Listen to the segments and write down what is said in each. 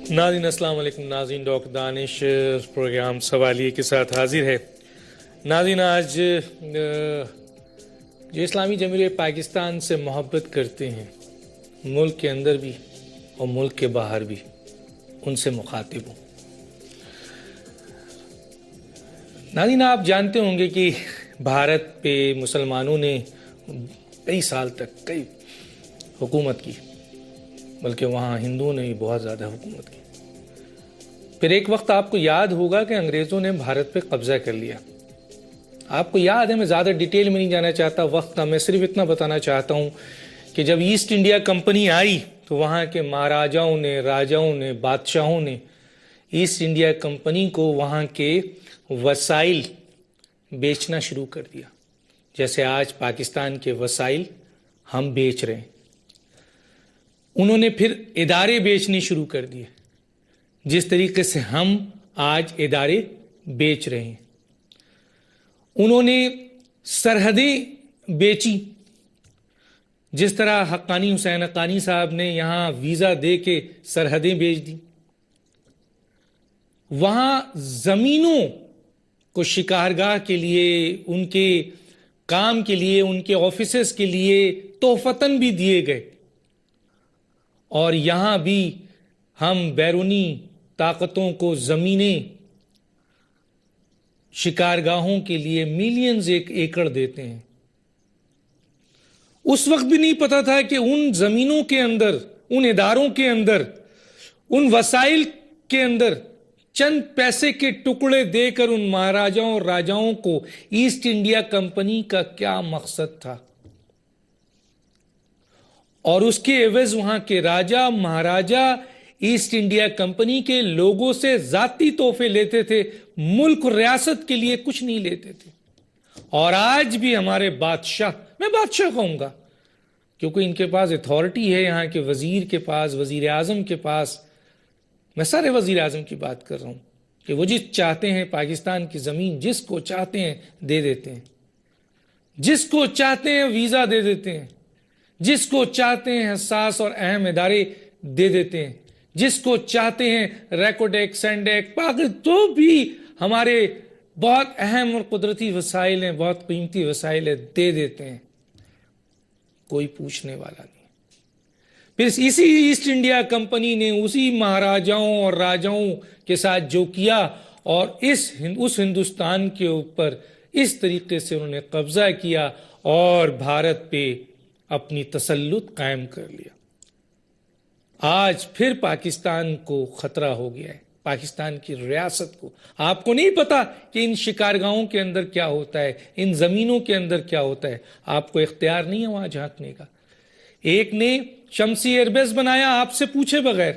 ناظرین السلام علیکم. ناظرین ڈاکٹر دانش پروگرام سوالیے کے ساتھ حاضر ہے. ناظرین آج جو اسلامی جمہوریہ پاکستان سے محبت کرتے ہیں ملک کے اندر بھی اور ملک کے باہر بھی ان سے مخاطب ہوں. ناظرین آپ جانتے ہوں گے کہ بھارت پہ مسلمانوں نے کئی سال تک کئی حکومت کی، بلکہ وہاں ہندوؤں نے بھی بہت زیادہ حکومت کی. پھر ایک وقت آپ کو یاد ہوگا کہ انگریزوں نے بھارت پہ قبضہ کر لیا. آپ کو یاد ہے، میں زیادہ ڈیٹیل میں نہیں جانا چاہتا، وقت میں صرف اتنا بتانا چاہتا ہوں کہ جب ایسٹ انڈیا کمپنی آئی تو وہاں کے مہاراجاؤں نے، راجاؤں نے، بادشاہوں نے ایسٹ انڈیا کمپنی کو وہاں کے وسائل بیچنا شروع کر دیا، جیسے آج پاکستان کے وسائل ہم بیچ رہے ہیں. انہوں نے پھر ادارے بیچنے شروع کر دیے، جس طریقے سے ہم آج ادارے بیچ رہے ہیں. انہوں نے سرحدیں بیچی، جس طرح حقانی حسین حقانی صاحب نے یہاں ویزا دے کے سرحدیں بیچ دی. وہاں زمینوں کو شکارگاہ کے لیے، ان کے کام کے لیے، ان کے آفیسز کے لیے تحفتاً بھی دیے گئے. اور یہاں بھی ہم بیرونی طاقتوں کو زمینیں شکارگاہوں کے لیے ملینز ایکڑ دیتے ہیں. اس وقت بھی نہیں پتا تھا کہ ان زمینوں کے اندر، ان اداروں کے اندر، ان وسائل کے اندر چند پیسے کے ٹکڑے دے کر ان مہاراجاؤں اور راجاؤں کو ایسٹ انڈیا کمپنی کا کیا مقصد تھا. اور اس کے عوض وہاں کے راجا مہاراجا ایسٹ انڈیا کمپنی کے لوگوں سے ذاتی تحفے لیتے تھے، ملک اور ریاست کے لیے کچھ نہیں لیتے تھے. اور آج بھی ہمارے بادشاہ، میں بادشاہ کہوں گا کیونکہ ان کے پاس اتھارٹی ہے، یہاں کے وزیر کے پاس، وزیر اعظم کے پاس، میں سارے وزیر اعظم کی بات کر رہا ہوں کہ وہ جس چاہتے ہیں پاکستان کی زمین جس کو چاہتے ہیں دے دیتے ہیں، جس کو چاہتے ہیں ویزا دے دیتے ہیں، جس کو چاہتے ہیں حساس اور اہم ادارے دے دیتے ہیں، جس کو چاہتے ہیں ریکوڈیک، سینڈیک، تو بھی ہمارے بہت اہم اور قدرتی وسائل ہیں، بہت قیمتی وسائل ہیں، دے دیتے ہیں. کوئی پوچھنے والا نہیں. پھر اسی ایسٹ انڈیا کمپنی نے اسی مہاراجاؤں اور راجاؤں کے ساتھ جو کیا اور اس ہندوستان کے اوپر اس طریقے سے انہوں نے قبضہ کیا اور بھارت پہ اپنی تسلط قائم کر لیا. آج پھر پاکستان کو خطرہ ہو گیا ہے، پاکستان کی ریاست کو. آپ کو نہیں پتا کہ ان شکارگاہوں کے اندر کیا ہوتا ہے، ان زمینوں کے اندر کیا ہوتا ہے. آپ کو اختیار نہیں ہے وہاں جھانکنے کا. ایک نے شمسی ایئر بیس بنایا آپ سے پوچھے بغیر،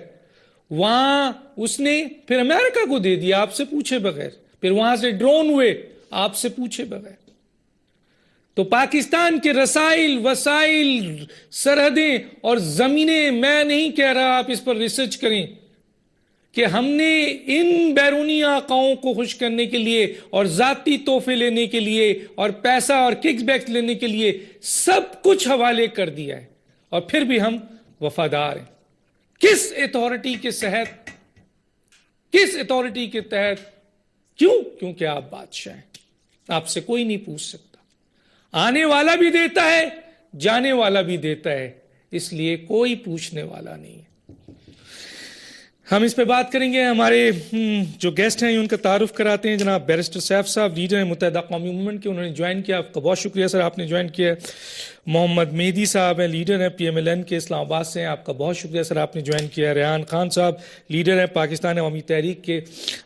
وہاں اس نے پھر امریکہ کو دے دیا آپ سے پوچھے بغیر، پھر وہاں سے ڈرون ہوئے آپ سے پوچھے بغیر. تو پاکستان کے رسائل، وسائل، سرحدیں اور زمینیں، میں نہیں کہہ رہا آپ اس پر ریسرچ کریں کہ ہم نے ان بیرونی آقاؤں کو خوش کرنے کے لیے اور ذاتی تحفے لینے کے لیے اور پیسہ اور کک بیک لینے کے لیے سب کچھ حوالے کر دیا ہے، اور پھر بھی ہم وفادار ہیں. کس اتھارٹی کے تحت؟ کس اتھارٹی کے تحت؟ کیوں؟ کیونکہ آپ بادشاہ ہیں، آپ سے کوئی نہیں پوچھ سکتا. آنے والا بھی دیتا ہے، جانے والا بھی دیتا ہے، اس لیے کوئی پوچھنے والا نہیں ہے. ہم اس پہ بات کریں گے. ہمارے جو گیسٹ ہیں ان کا تعارف کراتے ہیں. جناب بیرسٹر سیف صاحب، لیڈر ہیں متحدہ قومی موومنٹ کے، انہوں نے جوائن کیا. آپ کا بہت شکریہ سر، آپ نے جوائن کیا. محمد مہدی صاحب ہیں، لیڈر ہیں پی ایم ایل این کے، اسلام آباد سے ہیں. آپ کا بہت شکریہ سر، آپ نے جوائن کیا. ریحان خان صاحب لیڈر ہیں پاکستان عوامی تحریک کے،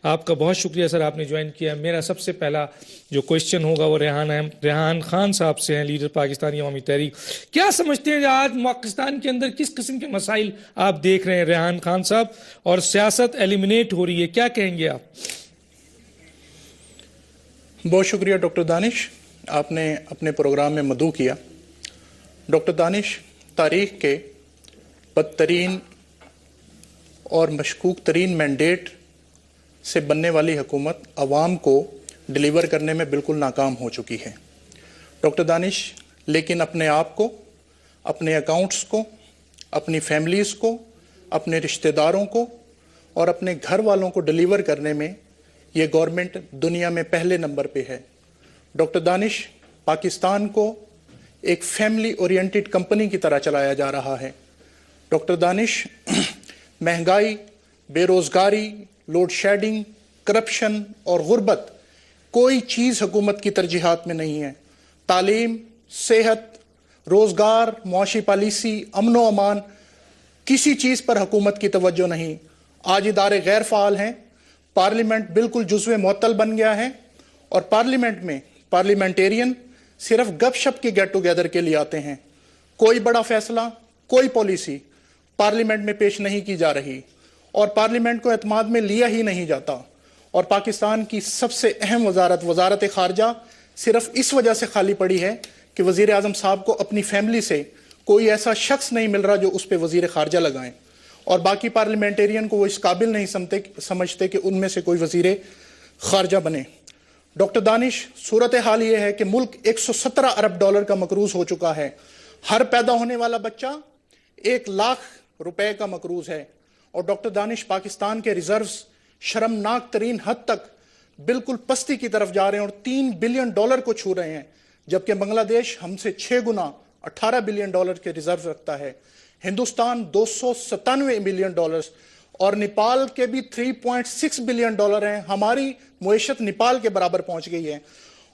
آپ کا بہت شکریہ سر، آپ نے جوائن کیا. میرا سب سے پہلا جو کوشچن ہوگا وہ ریحان خان صاحب سے ہیں، لیڈر پاکستانی عوامی تحریک. کیا سمجھتے ہیں آج پاکستان کے اندر کس قسم کے مسائل آپ دیکھ رہے ہیں ریحان خان صاحب، اور سیاست ایلیمنیٹ ہو رہی ہے، کیا کہیں گے آپ؟ بہت شکریہ ڈاکٹر دانش، آپ نے اپنے پروگرام میں مدعو کیا. ڈاکٹر دانش، تاریخ کے بدترین اور مشکوک ترین مینڈیٹ سے بننے والی حکومت عوام کو ڈیلیور کرنے میں بالکل ناکام ہو چکی ہے. ڈاکٹر دانش، لیکن اپنے آپ کو، اپنے اکاؤنٹس کو، اپنی فیملیز کو، اپنے رشتہ داروں کو اور اپنے گھر والوں کو ڈلیور کرنے میں یہ گورنمنٹ دنیا میں پہلے نمبر پہ ہے۔ ڈاکٹر دانش، پاکستان کو ایک فیملی اورینٹڈ کمپنی کی طرح چلایا جا رہا ہے۔ ڈاکٹر دانش، مہنگائی، بے روزگاری، لوڈ شیڈنگ، کرپشن اور غربت کوئی چیز حکومت کی ترجیحات میں نہیں ہے۔ تعلیم، صحت، روزگار، معاشی پالیسی، امن و امان، کسی چیز پر حکومت کی توجہ نہیں۔ آج ادارے غیر فعال ہیں، پارلیمنٹ بالکل جزو معطل بن گیا ہے، اور پارلیمنٹ میں پارلیمنٹیرین صرف گپ شپ کے گیٹ ٹوگیدر کے لیے آتے ہیں۔ کوئی بڑا فیصلہ، کوئی پالیسی پارلیمنٹ میں پیش نہیں کی جا رہی، اور پارلیمنٹ کو اعتماد میں لیا ہی نہیں جاتا۔ اور پاکستان کی سب سے اہم وزارت، وزارت خارجہ، صرف اس وجہ سے خالی پڑی ہے کہ وزیر اعظم صاحب کو اپنی فیملی سے کوئی ایسا شخص نہیں مل رہا جو اس پہ وزیر خارجہ لگائیں، اور باقی پارلیمنٹیرین کو وہ اس قابل نہیں سمجھتے کہ ان میں سے کوئی وزیر خارجہ بنے۔ ڈاکٹر دانش، صورتحال یہ ہے کہ ملک 117 ارب ڈالر کا مقروض ہو چکا ہے۔ ہر پیدا ہونے والا بچہ 1 لاکھ روپے کا مقروض ہے، اور ڈاکٹر دانش، پاکستان کے ریزروز شرمناک ترین حد تک بالکل پستی کی طرف جا رہے ہیں اور 3 بلین ڈالر کو چھو رہے ہیں، جبکہ بنگلہ دیش ہم سے 6 گنا 18 بلین ڈالر کے ریزرو رکھتا ہے۔ ہندوستان 297 بلین ڈالرز اور نیپال کے بھی 3.6 بلین ڈالر ہیں۔ ہماری معیشت نیپال کے برابر پہنچ گئی ہے۔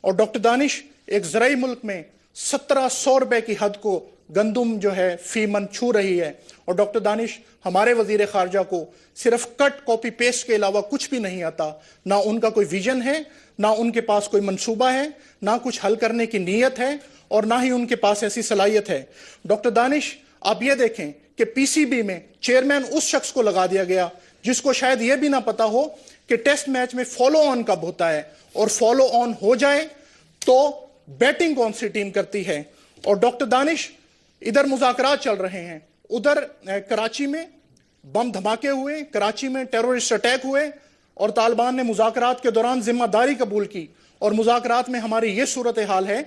اور ڈاکٹر دانش، ایک زرعی ملک میں 1700 روپے کی حد کو گندم جو ہے فی من چھو رہی ہے، اور ڈاکٹر دانش، ہمارے وزیر خارجہ کو صرف کٹ کاپی پیسٹ کے علاوہ کچھ بھی نہیں آتا۔ نہ ان کا کوئی ویژن ہے، نہ ان کے پاس کوئی منصوبہ ہے، نہ کچھ حل کرنے کی نیت ہے، اور نہ ہی ان کے پاس ایسی صلاحیت ہے۔ ڈاکٹر دانش، آپ یہ دیکھیں کہ پی سی بی میں چیئرمین اس شخص کو لگا دیا گیا جس کو شاید یہ بھی نہ پتا ہو کہ ٹیسٹ میچ میں فالو آن کب ہوتا ہے، اور فالو آن ہو جائے تو بیٹنگ کون سی ٹیم کرتی ہے۔ اور ڈاکٹر دانش، ادھر مذاکرات چل رہے ہیں، ادھر کراچی میں بم دھماکے ہوئے، کراچی میں ٹیرورسٹ اٹیک ہوئے، اور طالبان نے مذاکرات کے دوران ذمہ داری قبول کی، اور مذاکرات میں ہماری یہ صورتحال ہے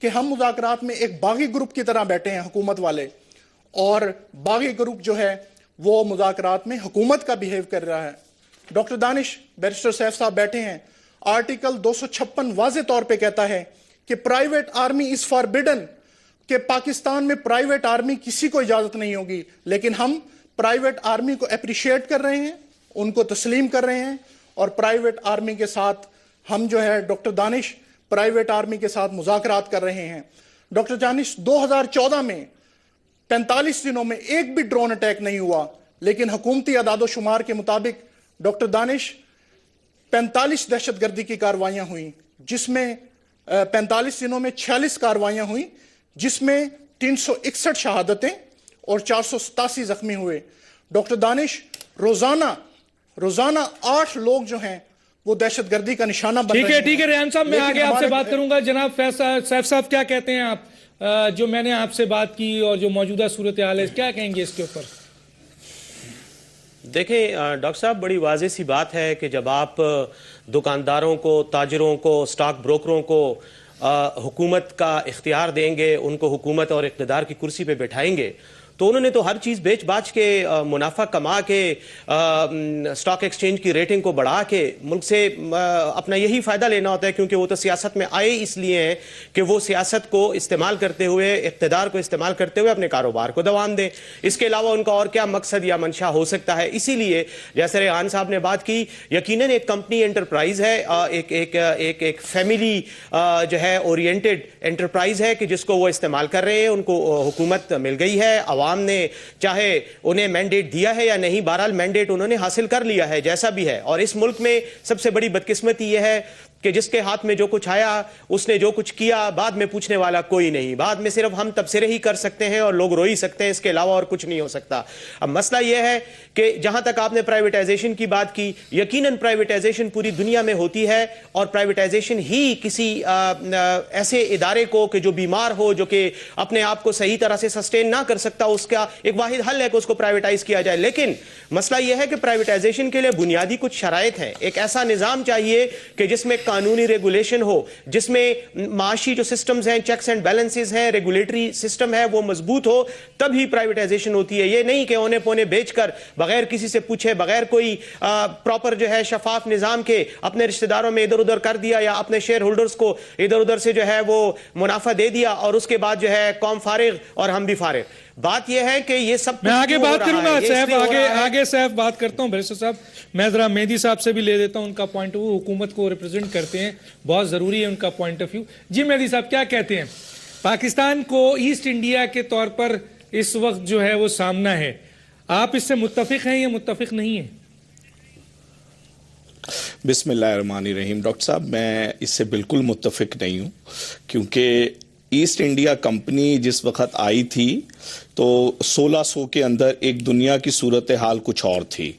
کہ ہم مذاکرات میں ایک باغی گروپ کی طرح بیٹھے ہیں، حکومت والے، اور باغی گروپ جو ہے وہ مذاکرات میں حکومت کا بیہیو کر رہا ہے۔ ڈاکٹر دانش، بیرسٹر سیف صاحب بیٹھے ہیں، آرٹیکل 256 واضح طور پہ کہتا ہے کہ پرائیویٹ آرمی از فاربیڈن، کہ پاکستان میں پرائیویٹ آرمی کسی کو اجازت نہیں ہوگی، لیکن ہم پرائیویٹ آرمی کو اپریشیٹ کر رہے ہیں، ان کو تسلیم کر رہے ہیں، اور پرائیویٹ آرمی کے ساتھ ہم جو ہے ڈاکٹر دانش پرائیویٹ آرمی کے ساتھ مذاکرات کر رہے ہیں۔ ڈاکٹر دانش، 2014 میں 45 دنوں میں ایک بھی ڈرون اٹیک نہیں ہوا، لیکن حکومتی اعداد و شمار کے مطابق ڈاکٹر دانش 45 دہشت گردی کی کاروائیاں ہوئیں، جس میں 45 دنوں میں 46 کاروائیاں ہوئیں، جس میں 361 شہادتیں اور 487 زخمی ہوئے۔ ڈاکٹر دانش، روزانہ 8 لوگ جو ہیں وہ دہشت گردی کا نشانہ بن رہے ہیں۔ ٹھیک ہے ریحان صاحب، میں آگے آپ سے بات کروں گا۔ جناب سیف صاحب، کیا کہتے ہیں آپ؟ جو میں نے آپ سے بات کی اور جو موجودہ صورتحال ہے، کیا کہیں گے اس کے اوپر؟ دیکھیں ڈاکٹر صاحب، بڑی واضح سی بات ہے کہ جب آپ دکانداروں کو، تاجروں کو، سٹاک بروکروں کو حکومت کا اختیار دیں گے، ان کو حکومت اور اقتدار کی کرسی پہ بٹھائیں گے، تو انہوں نے تو ہر چیز بیچ باچ کے، منافع کما کے، سٹاک ایکسچینج کی ریٹنگ کو بڑھا کے ملک سے اپنا یہی فائدہ لینا ہوتا ہے، کیونکہ وہ تو سیاست میں آئے اس لیے ہیں کہ وہ سیاست کو استعمال کرتے ہوئے، اقتدار کو استعمال کرتے ہوئے اپنے کاروبار کو دوام دیں۔ اس کے علاوہ ان کا اور کیا مقصد یا منشا ہو سکتا ہے؟ اسی لیے جیسے ریحان صاحب نے بات کی، یقیناً ایک کمپنی انٹرپرائز ہے، ایک فیملی جو ہے اورینٹڈ انٹرپرائز ہے کہ جس کو وہ استعمال کر رہے ہیں، ان کو حکومت مل گئی ہے، عوام نے چاہے انہیں مینڈیٹ دیا ہے یا نہیں، بہرحال مینڈیٹ انہوں نے حاصل کر لیا ہے جیسا بھی ہے۔ اور اس ملک میں سب سے بڑی بدقسمتی یہ ہے کہ جس کے ہاتھ میں جو کچھ آیا، اس نے جو کچھ کیا، بعد میں پوچھنے والا کوئی نہیں، بعد میں صرف ہم تبصرے ہی کر سکتے ہیں اور لوگ رو ہی سکتے ہیں، اس کے علاوہ اور کچھ نہیں ہو سکتا۔ اب مسئلہ یہ ہے کہ جہاں تک آپ نے پرائیویٹائزیشن کی بات کی، یقیناً پرائیویٹائزیشن پوری دنیا میں ہوتی ہے، اور پرائیویٹائزیشن ہی کسی ایسے ادارے کو کہ جو بیمار ہو، جو کہ اپنے آپ کو صحیح طرح سے سسٹین نہ کر سکتا، اس کا ایک واحد حل ہے کہ اس کو پرائیویٹائز کیا جائے۔ لیکن مسئلہ یہ ہے کہ پرائیویٹائزیشن کے لیے بنیادی کچھ شرائط ہیں۔ ایک ایسا نظام چاہیے کہ جس میں قانونی ریگولیشن ہو جس میں معاشی جو سسٹمز ہیں, چیکس اینڈ بیلنسز ہیں, ریگولیٹری سسٹم ہے وہ مضبوط ہو, تب ہی پرائیویٹائزیشن ہوتی ہے. یہ نہیں کہ اونے پونے بیچ کر بغیر کسی سے پوچھے, بغیر کوئی پراپر جو ہے شفاف نظام کے اپنے رشتہ داروں میں ادھر ادھر کر دیا, یا اپنے شیئر ہولڈرز کو ادھر ادھر سے جو ہے وہ منافع دے دیا, اور اس کے بعد جو ہے قوم فارغ اور ہم بھی فارغ. بات یہ ہے کہ یہ سب میں آگے بات کروں گا سیف, آگے سیف بات کرتا ہوں. بیرسٹر صاحب میں ذرا مہدی صاحب سے بھی لے دیتا ہوں ان کا پوائنٹ آف ویو, حکومت کو ریپرزینٹ کرتے ہیں, بہت ضروری ہے ان کا پوائنٹ آف ویو. جی مہدی صاحب کیا کہتے ہیں, پاکستان کو ایسٹ انڈیا کے طور پر اس وقت جو ہے وہ سامنا ہے, آپ اس سے متفق ہیں یا متفق نہیں ہیں؟ بسم اللہ الرحمن الرحیم. ڈاکٹر صاحب میں اس سے بالکل متفق نہیں ہوں, کیونکہ ایسٹ انڈیا کمپنی جس وقت آئی تھی تو 1600 کے اندر ایک دنیا کی صورتحال کچھ اور تھی,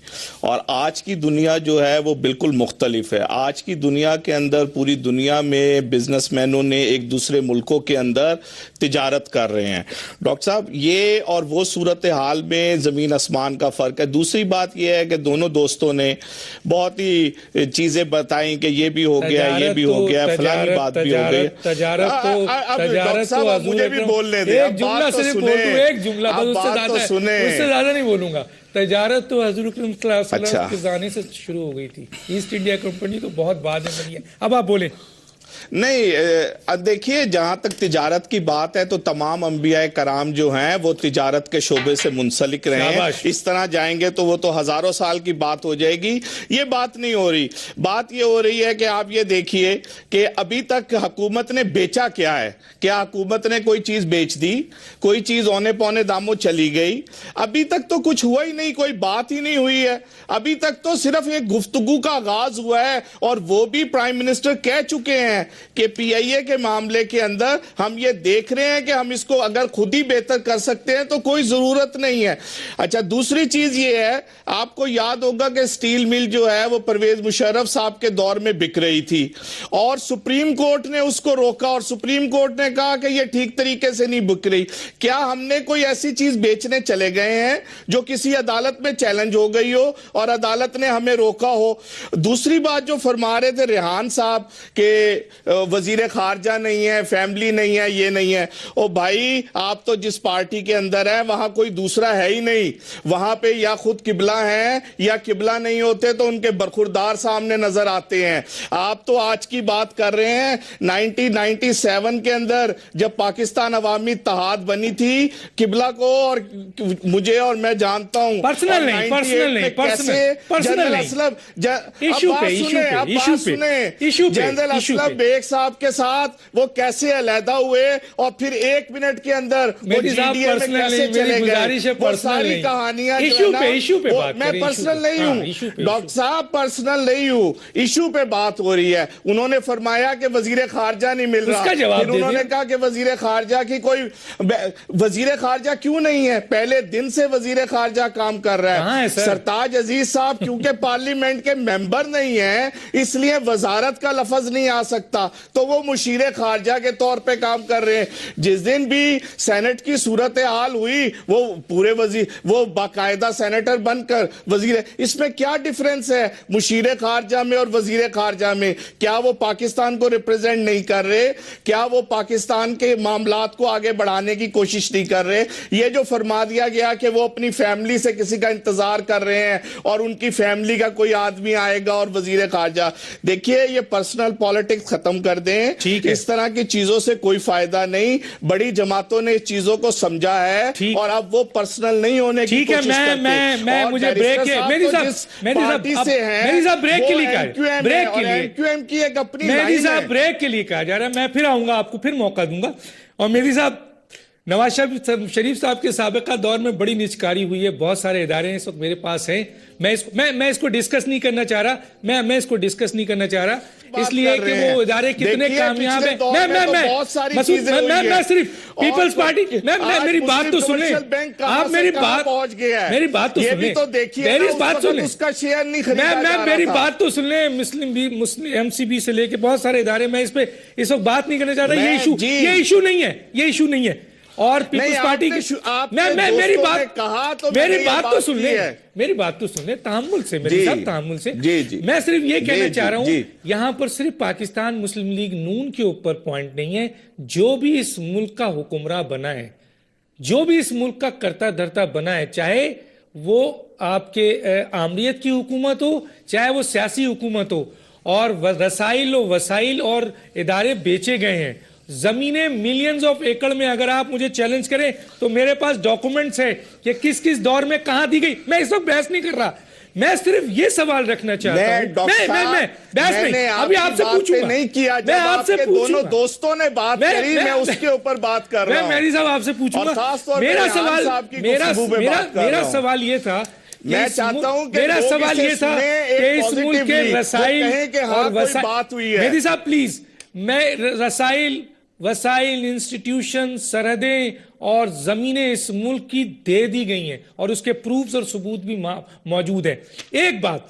اور آج کی دنیا جو ہے وہ بالکل مختلف ہے. آج کی دنیا کے اندر پوری دنیا میں بزنس مینوں نے ایک دوسرے ملکوں کے اندر تجارت کر رہے ہیں. ڈاکٹر صاحب یہ اور وہ صورتحال میں زمین آسمان کا فرق ہے. دوسری بات یہ ہے کہ دونوں دوستوں نے بہت ہی چیزیں بتائیں کہ یہ بھی ہو گیا, یہ بھی ہو گیا, فلانی بات بھی ہو گئی. تجارت تو مجھے بھی بولنے دیں, ایک جملہ صرف بول دوں, ایک جملہ, اس سے زیادہ نہیں بولوں گا. تجارت تو حضور اکرم صلی اللہ علیہ وسلم کے زمانے سے شروع ہو گئی تھی, ایسٹ انڈیا کمپنی تو بہت بعد میں بنی ہے. اب آپ بولیں. نہیں دیکھیے, جہاں تک تجارت کی بات ہے تو تمام انبیاء کرام جو ہیں وہ تجارت کے شعبے سے منسلک رہے ہیں. اس طرح جائیں گے تو وہ تو ہزاروں سال کی بات ہو جائے گی. یہ بات نہیں ہو رہی. بات یہ ہو رہی ہے کہ آپ یہ دیکھیے کہ ابھی تک حکومت نے بیچا کیا ہے. کیا حکومت نے کوئی چیز بیچ دی؟ کوئی چیز اونے پونے داموں چلی گئی؟ ابھی تک تو کچھ ہوا ہی نہیں, کوئی بات ہی نہیں ہوئی ہے. ابھی تک تو صرف ایک گفتگو کا آغاز ہوا ہے, اور وہ بھی پرائم منسٹر کہہ چکے ہیں کہ پی آئی اے کے معاملے کے اندر ہم یہ دیکھ رہے ہیں کہ ہم اس کو اگر خود ہی بہتر کر سکتے ہیں تو کوئی ضرورت نہیں ہے. اچھا, دوسری چیز یہ ہے, آپ کو یاد ہوگا کہ سٹیل مل جو ہے وہ پرویز مشرف صاحب کے دور میں بک رہی تھی, اور سپریم کورٹ نے اس کو روکا, اور سپریم کورٹ نے کہا کہ یہ ٹھیک طریقے سے نہیں بک رہی. کیا ہم نے کوئی ایسی چیز بیچنے چلے گئے ہیں جو کسی عدالت میں چیلنج ہو گئی ہو اور عدالت نے ہمیں روکا ہو؟ دوسری بات جو فرما رہے تھے ریحان صاحب کہ وزیر خارجہ نہیں ہے, فیملی نہیں ہے, یہ نہیں ہے. او بھائی, آپ تو جس پارٹی کے اندر ہے وہاں کوئی دوسرا ہے ہی نہیں. وہاں پہ یا خود قبلہ ہیں یا قبلہ نہیں ہوتے تو ان کے برخوردار سامنے نظر آتے ہیں. آپ تو آج کی بات کر رہے ہیں, 1997 کے اندر جب پاکستان عوامی اتحاد بنی تھی, قبلہ کو اور مجھے اور میں جانتا ہوں پرسنل جنرل اسلم بیگ صاحب کے ساتھ وہ کیسے علیحدہ ہوئے, اور پھر 1 منٹ کے اندر وہ جی ڈی اے میں کیسے چلے گئے, وہ ساری کہانیاں جو ہے نا, میں پرسنل نہیں ہوں ڈاکٹر صاحب, پرسنل نہیں ہوں, ایشو پہ بات ہو رہی ہے. انہوں نے فرمایا کہ وزیر خارجہ نہیں مل رہا, پھر انہوں نے کہا کہ وزیر خارجہ کی کوئی, وزیر خارجہ کیوں نہیں ہے؟ پہلے دن سے وزیر خارجہ کام کر رہا ہے. سرتاج عزیز صاحب کیونکہ پارلیمنٹ کے ممبر نہیں ہیں اس لیے وزارت کا لفظ نہیں آ سکتا, تو وہ مشیر خارجہ کے طور پہ کام کر رہے ہیں. جس دن بھی سینٹ کی صورتحال ہوئی وہ پورے وہ باقاعدہ سینیٹر بن کر وزیر. اس میں کیا ڈیفرنس ہے مشیر خارجہ میں اور وزیر خارجہ میں؟ کیا وہ پاکستان کو ریپرزینٹ نہیں کر رہے؟ کیا وہ پاکستان کے معاملات کو آگے بڑھانے کی کوشش نہیں کر رہے؟ یہ جو فرما دیا گیا کہ وہ اپنی فیملی سے کسی کا انتظار کر رہے ہیں اور ان کی فیملی کا کوئی آدمی آئے گا اور وزیر خارجہ, دیکھیے یہ پرسنل پالیٹکس ختم کر دیں. اس طرح کی چیزوں سے کوئی فائدہ نہیں. بڑی جماعتوں نے اس چیزوں کو سمجھا ہے اور اب وہ پرسنل نہیں ہونے کی کوشش کرتے ہیں. میں مجھے بریک ہے, میری صاحب بریک کے لیے کہا ہے, بریک کے لیے کیو ایم کی ایک اپنی میری صاحب بریک کے لیے کہا جا رہا ہے. میں پھر آؤں گا, آپ کو پھر موقع دوں گا. اور میری صاحب نواز شریف صاحب کے سابقہ دور میں بڑی نچکاری ہوئی ہے, بہت سارے ادارے ہیں اس وقت میرے پاس ہیں. میں اس کو ڈسکس نہیں کرنا چاہ رہا, میں اس کو ڈسکس نہیں کرنا چاہ رہا اس لیے کہ وہ ادارے کتنے کامیاب ہیں. میں صرف پیپلز پارٹی, میری بات تو سن لیں آپ, میری بات تو سن لیں, میری بات سن لیں, میری بات تو سن لیں. مسلم ایم سی بی سے لے کے بہت سارے ادارے, میں اس پہ اس وقت بات نہیں کرنا چاہ رہا. یہ ایشو نہیں ہے, یہ ایشو نہیں ہے. اور پیپلز پارٹی کی میری بات تو سن لیں، میری بات تو سن لیں تحمل سے، میرے ساتھ تحمل سے. میں صرف یہ کہنا چاہ رہا ہوں یہاں پر صرف پاکستان مسلم لیگ نون کے اوپر پوائنٹ نہیں ہے. جو بھی اس ملک کا حکمراں بنا ہے، جو بھی اس ملک کا کرتا دھرتا بنا ہے، چاہے وہ آپ کے آمریت کی حکومت ہو، چاہے وہ سیاسی حکومت ہو، اور رسائل و وسائل اور ادارے بیچے گئے ہیں. زمینیں ملینز آف ایکڑ میں اگر آپ مجھے چیلنج کریں تو میرے پاس ڈاکومنٹس ہے کہ کس کس دور میں کہاں دی گئی. میں اس وقت بحث نہیں کر رہا، میں صرف یہ سوال رکھنا چاہتا ہوں. میں بحث نہیں، ابھی آپ سے پوچھوں گا. نہیں کیا جب آپ کے دونوں دوستوں نے بات کری، میں اس کے اوپر بات کر رہا ہوں. میں میری صاحب آپ سے پوچھوں گا. میرا سوال یہ تھا، میں چاہتا ہوں کہ میرا سوال یہ تھا کہ اس ملک کے رسائل اور بات ہوئی ہے. مہدی صاحب پلیز، میں رسائل، وسائل، انسٹیٹیوشن، سرحدیں اور زمینیں اس ملک کی دے دی گئی ہیں اور اس کے پروفز اور ثبوت بھی موجود ہیں. ایک بات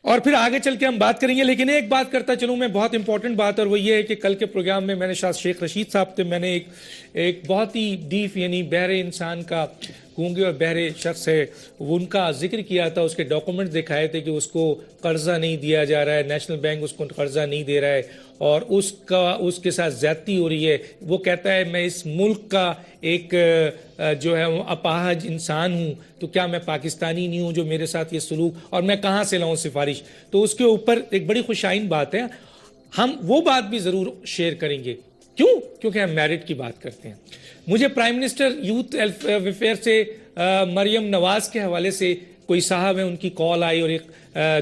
اور پھر آگے چل کے ہم بات کریں گے، لیکن ایک بات کرتا چلوں میں، بہت امپورٹنٹ بات، اور وہ یہ ہے کہ کل کے پروگرام میں نے شاہ شیخ رشید صاحب سے میں نے ایک بہت ہی ڈیپ، یعنی بہرے انسان کا، گونگے اور بہرے شخص ہے، ان کا ذکر کیا تھا. اس کے ڈاکومنٹ دکھائے تھے کہ اس کو قرضہ نہیں دیا جا رہا ہے، نیشنل بینک اس کو قرضہ نہیں دے رہا ہے اور اس کے ساتھ زیادتی ہو رہی ہے. وہ کہتا ہے میں اس ملک کا ایک جو ہے اپاہج انسان ہوں، تو کیا میں پاکستانی نہیں ہوں جو میرے ساتھ یہ سلوک، اور میں کہاں سے لاؤں سفارش. تو اس کے اوپر ایک بڑی خوشائن بات ہے، ہم وہ بات بھی ضرور شیئر کریں گے. کیوں؟ کیونکہ ہم میرٹ کی بات کرتے ہیں. مجھے پرائم منسٹر یوتھ ویلفیئر سے مریم نواز کے حوالے سے کوئی صاحب ہیں، ان کی کال آئی، اور ایک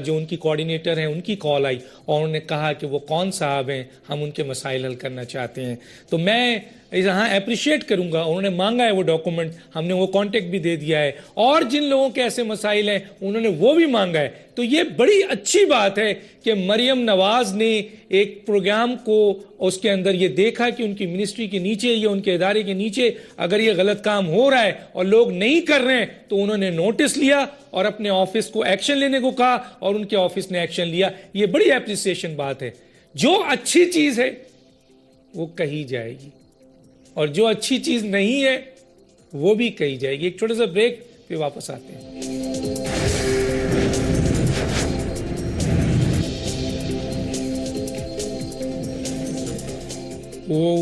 جو ان کی کوارڈینیٹر ہیں ان کی کال آئی، اور انہوں نے کہا کہ وہ کون صاحب ہیں، ہم ان کے مسائل حل کرنا چاہتے ہیں. تو میں یہاں اپریشیٹ کروں گا، انہوں نے مانگا ہے وہ ڈاکومنٹ، ہم نے وہ کانٹیکٹ بھی دے دیا ہے، اور جن لوگوں کے ایسے مسائل ہیں انہوں نے وہ بھی مانگا ہے. تو یہ بڑی اچھی بات ہے کہ مریم نواز نے ایک پروگرام کو اس کے اندر یہ دیکھا کہ ان کی منسٹری کے نیچے یا ان کے ادارے کے نیچے اگر یہ غلط کام ہو رہا ہے اور لوگ نہیں کر رہے ہیں، تو انہوں نے نوٹس لیا اور اپنے آفس کو ایکشن لینے کو کہا، اور ان کے آفس نے ایکشن لیا. یہ بڑی اپریسیشن بات ہے. جو اچھی چیز ہے وہ کہی جائے گی، اور جو اچھی چیز نہیں ہے وہ بھی کہی جائے گی. ایک چھوٹا سا بریک، پھر واپس آتے ہیں.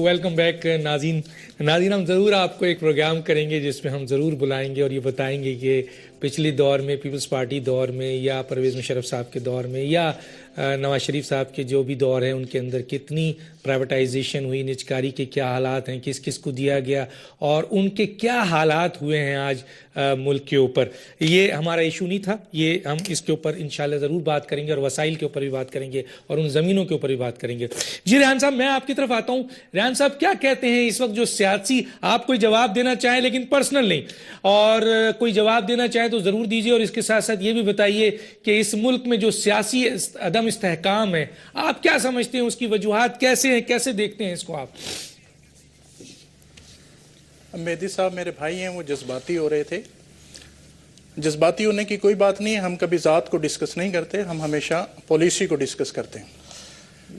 ویلکم بیک ناظرین. ہم ضرور آپ کو ایک پروگرام کریں گے جس میں ہم ضرور بلائیں گے اور یہ بتائیں گے کہ پچھلی دور میں، پیپلز پارٹی دور میں، یا پرویز مشرف صاحب کے دور میں، یا نواز شریف صاحب کے جو بھی دور ہیں ان کے اندر کتنی پرائیویٹائزیشن ہوئی، نجکاری کے کیا حالات ہیں، کس کس کو دیا گیا، اور ان کے کیا حالات ہوئے ہیں آج ملک کے اوپر. یہ ہمارا ایشو نہیں تھا، یہ ہم اس کے اوپر انشاءاللہ ضرور بات کریں گے، اور وسائل کے اوپر بھی بات کریں گے، اور ان زمینوں کے اوپر بھی بات کریں گے. جی ریحان صاحب، میں آپ کی طرف آتا ہوں. ریحان صاحب کیا کہتے ہیں اس وقت جو سیاسی، آپ کوئی جواب دینا چاہیں لیکن پرسنل نہیں، اور کوئی جواب دینا چاہیں تو ضرور دیجیے، اور اس کے ساتھ ساتھ یہ بھی بتائیے کہ اس ملک میں جو سیاسی عدم استحکام ہے، آپ کیا سمجھتے ہیں، اس کی وجوہات کیسے ہیں، کیسے دیکھتے ہیں اس کو آپ؟ مہدی صاحب میرے بھائی ہیں، وہ جذباتی ہو رہے تھے. جذباتی ہونے کی کوئی بات نہیں ہے، ہم کبھی ذات کو ڈسکس نہیں کرتے، ہم ہمیشہ پالیسی کو ڈسکس کرتے ہیں.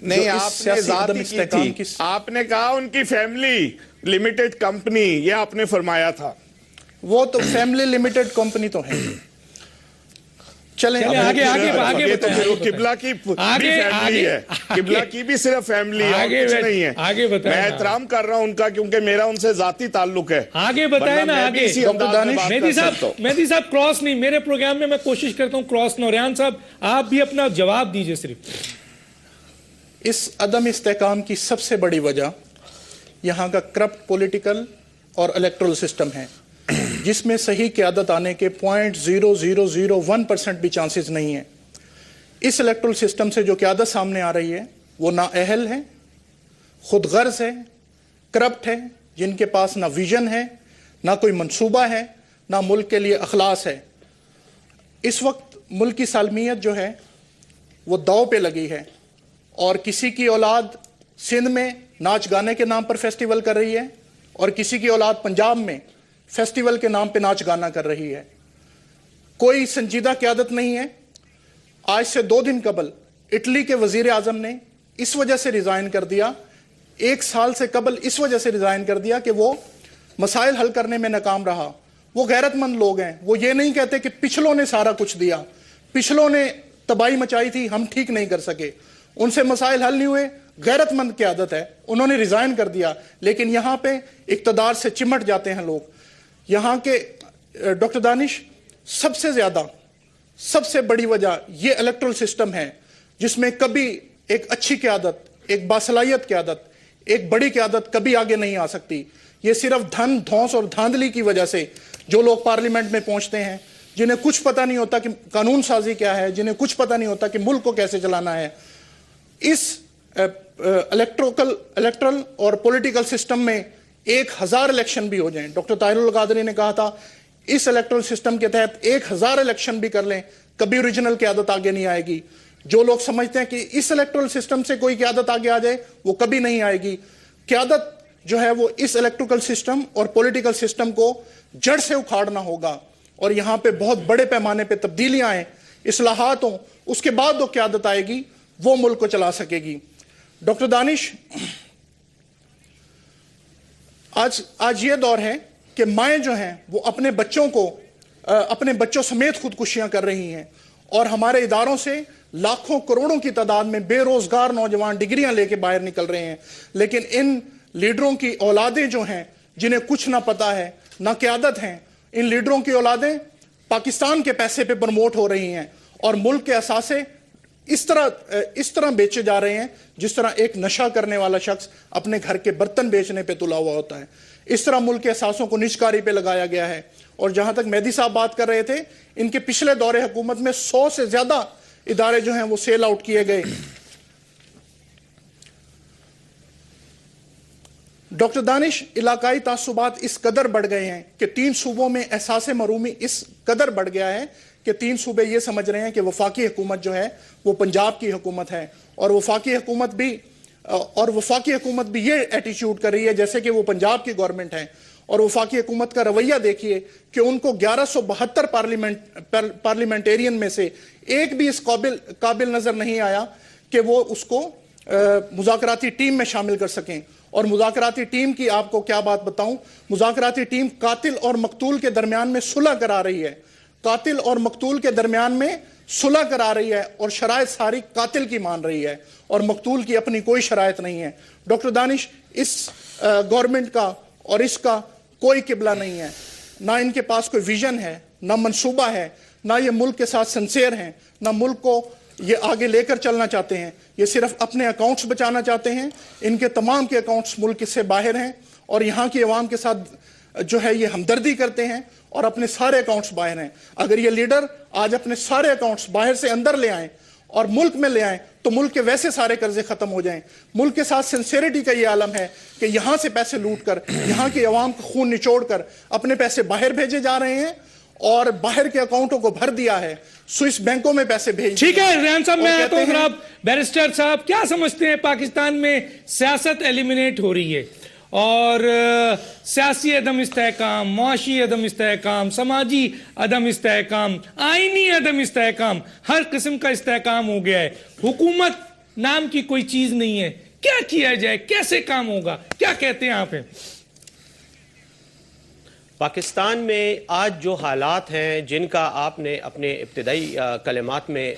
نہیں، آپ نے ذات کی تھی، آپ نے کہا ان کی فیملی لمیٹڈ کمپنی، یہ آپ نے فرمایا تھا. وہ تو فیملی لمیٹڈ کمپنی تو ہے. چلیں آگے قبلہ کی بھی فیملی ہے، قبلہ کی بھی صرف فیملی ہے، کچھ نہیں ہے. میں احترام کر رہا ہوں ان کا، کیونکہ میرا ان سے ذاتی تعلق ہے. آگے بتائیں نا. آگے مہدی صاحب کراس نہیں، میرے پروگرام میں کوشش کرتا ہوں کراس نہ. ریحان صاحب آپ بھی اپنا جواب دیجئے. صرف اس عدم استحکام کی سب سے بڑی وجہ یہاں کا کرپٹ پولیٹیکل اور الیکٹرل سسٹم ہے، جس میں صحیح قیادت آنے کے 0.0001% بھی چانسز نہیں ہیں. اس الیکٹرل سسٹم سے جو قیادت سامنے آ رہی ہے وہ نااہل ہے، خود غرض ہے، کرپٹ ہے، جن کے پاس نہ ویژن ہے، نہ کوئی منصوبہ ہے، نہ ملک کے لیے اخلاص ہے. اس وقت ملک کی سالمیت جو ہے وہ داؤ پہ لگی ہے، اور کسی کی اولاد سندھ میں ناچ گانے کے نام پر فیسٹیول کر رہی ہے، اور کسی کی اولاد پنجاب میں فیسٹیول کے نام پہ ناچ گانا کر رہی ہے. کوئی سنجیدہ قیادت نہیں ہے. آج سے 2 دن قبل اٹلی کے وزیر اعظم نے اس وجہ سے ریزائن کر دیا، 1 سال سے قبل اس وجہ سے ریزائن کر دیا کہ وہ مسائل حل کرنے میں ناکام رہا. وہ غیرت مند لوگ ہیں, وہ یہ نہیں کہتے کہ پچھلوں نے سارا کچھ دیا, پچھلوں نے تباہی مچائی تھی, ہم ٹھیک نہیں کر سکے, ان سے مسائل حل نہیں ہوئے. غیرت مند قیادت ہے, انہوں نے ریزائن کر دیا. لیکن یہاں پہ اقتدار سے چمٹ جاتے ہیں لوگ. یہاں کے ڈاکٹر دانش, سب سے زیادہ سب سے بڑی وجہ یہ الیکٹرل سسٹم ہے جس میں کبھی ایک اچھی قیادت, ایک باصلاحیت قیادت, ایک بڑی قیادت کبھی آگے نہیں آ سکتی. یہ صرف دھن دھونس اور دھاندلی کی وجہ سے جو لوگ پارلیمنٹ میں پہنچتے ہیں, جنہیں کچھ پتہ نہیں ہوتا کہ قانون سازی کیا ہے, جنہیں کچھ پتہ نہیں ہوتا کہ ملک کو کیسے چلانا ہے, اس الیکٹرل اور پولیٹیکل سسٹم میں 1000 الیکشن بھی ہو جائیں. ڈاکٹر طاہر القادری نے کہا تھا اس الیکٹرل سسٹم کے تحت 1000 الیکشن بھی کر لیں, کبھی اوریجنل قیادت آگے نہیں آئے گی. جو لوگ سمجھتے ہیں کہ اس الیکٹرل سسٹم سے کوئی قیادت آگے آ جائے, وہ کبھی نہیں آئے گی. قیادت جو ہے وہ اس الیکٹرل سسٹم اور پولیٹیکل سسٹم کو جڑ سے اکھاڑنا ہوگا, اور یہاں پہ بہت بڑے پیمانے پہ تبدیلیاں آئیں, اصلاحات ہوں, اس کے بعد وہ قیادت آئے گی, وہ ملک کو چلا سکے گی. ڈاکٹر دانش, آج یہ دور ہے کہ مائیں جو ہیں وہ اپنے بچوں سمیت خودکشیاں کر رہی ہیں, اور ہمارے اداروں سے لاکھوں کروڑوں کی تعداد میں بے روزگار نوجوان ڈگریاں لے کے باہر نکل رہے ہیں. لیکن ان لیڈروں کی اولادیں جو ہیں جنہیں کچھ نہ پتا ہے نہ قیادت ہیں, ان لیڈروں کی اولادیں پاکستان کے پیسے پہ پروموٹ ہو رہی ہیں, اور ملک کے اثاثے اس طرح بیچے جا رہے ہیں جس طرح ایک نشہ کرنے والا شخص اپنے گھر کے برتن بیچنے پہ تلا ہوا ہوتا ہے. اس طرح ملک کے اثاثوں کو نجکاری پہ لگایا گیا ہے. اور جہاں تک مہدی صاحب بات کر رہے تھے, ان کے پچھلے دور حکومت میں 100 سے زیادہ ادارے جو ہیں وہ سیل آؤٹ کیے گئے. ڈاکٹر دانش, علاقائی تعصبات اس قدر بڑھ گئے ہیں کہ 3 صوبوں میں احساس محرومی اس قدر بڑھ گیا ہے کہ 3 صوبے یہ سمجھ رہے ہیں کہ وفاقی حکومت جو ہے وہ پنجاب کی حکومت ہے, اور وفاقی حکومت بھی یہ ایٹیچیوڈ کر رہی ہے جیسے کہ وہ پنجاب کی گورنمنٹ ہے. اور وفاقی حکومت کا رویہ دیکھیے کہ ان کو 1172 پارلیمنٹیرین میں سے ایک بھی اس قابل نظر نہیں آیا کہ وہ اس کو مذاکراتی ٹیم میں شامل کر سکیں. اور مذاکراتی ٹیم کی آپ کو کیا بات بتاؤں, مذاکراتی ٹیم قاتل اور مقتول کے درمیان میں صلح کرا رہی ہے, قاتل اور مقتول کے درمیان میں صلح کرا رہی ہے, اور شرائط ساری قاتل کی مان رہی ہے, اور مقتول کی اپنی کوئی شرائط نہیں ہے. ڈاکٹر دانش, اس گورنمنٹ کا اور اس کا کوئی قبلہ نہیں ہے, نہ ان کے پاس کوئی ویژن ہے, نہ منصوبہ ہے, نہ یہ ملک کے ساتھ سنسیئر ہیں, نہ ملک کو یہ آگے لے کر چلنا چاہتے ہیں. یہ صرف اپنے اکاؤنٹس بچانا چاہتے ہیں. ان کے تمام کے اکاؤنٹس ملک سے باہر ہیں, اور یہاں کی عوام کے ساتھ جو ہے یہ ہمدردی کرتے ہیں, اور اپنے سارے اکاؤنٹس باہر ہیں. اگر یہ لیڈر آج اپنے سارے اکاؤنٹس باہر سے اندر لے آئیں اور ملک میں لے آئیں تو ملک کے ویسے سارے قرضے ختم ہو جائیں. ملک کے ساتھ سنسیریٹی کا یہ عالم ہے کہ یہاں سے پیسے لوٹ کر, یہاں کی عوام کو خون نچوڑ کر اپنے پیسے باہر بھیجے جا رہے ہیں, اور باہر کے اکاؤنٹوں کو بھر دیا ہے, سوئس بینکوں میں پیسے بھیج. ٹھیک ہے ریحان صاحب, میں آتا ہوں جناب بیرسٹر صاحب, کیا سمجھتے ہیں پاکستان میں سیاست ایلیمینیٹ ہو رہی ہے, اور سیاسی عدم استحکام, معاشی عدم استحکام, سماجی عدم استحکام, آئینی عدم استحکام, ہر قسم کا استحکام ہو گیا ہے. حکومت نام کی کوئی چیز نہیں ہے. کیا کیا جائے, کیسے کام ہوگا, کیا کہتے ہیں آپ؟ پاکستان میں آج جو حالات ہیں جن کا آپ نے اپنے ابتدائی کلمات میں